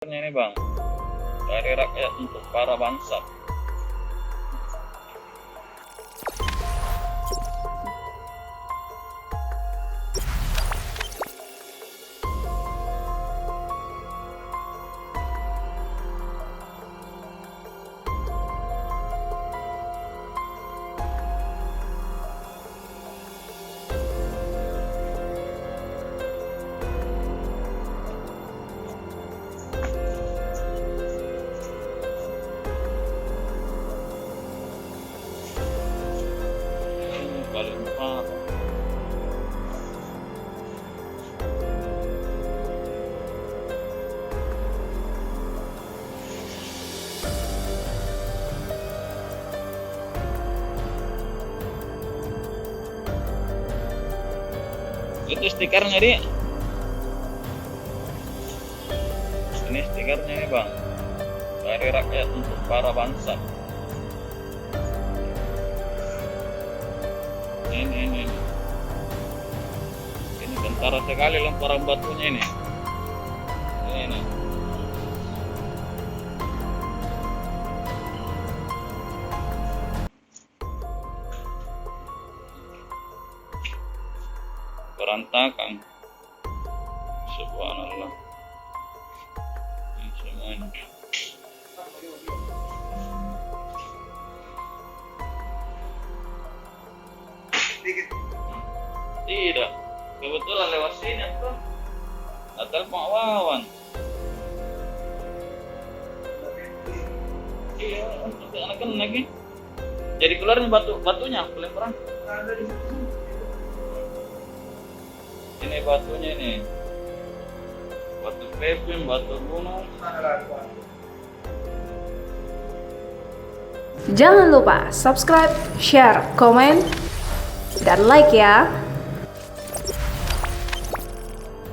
Ini bang, dari rakyat untuk para bangsa. Paling parah. Itu stikernya di. Ini stikernya nih bang, dari rakyat untuk para bangsa. Ini tentara sekali lemparan batunya ini. Berantakan. Subhanallah. Ini semuanya. Tidak, kebetulan lewat sini tuh. Telepon Wawan. Iya, untuk anak-anak lagi. Jadi keluarin batunya, pelemparan. Ini batunya nih. Batu pepin, batu gunung. Jangan lupa subscribe, share, komen, dan like ya.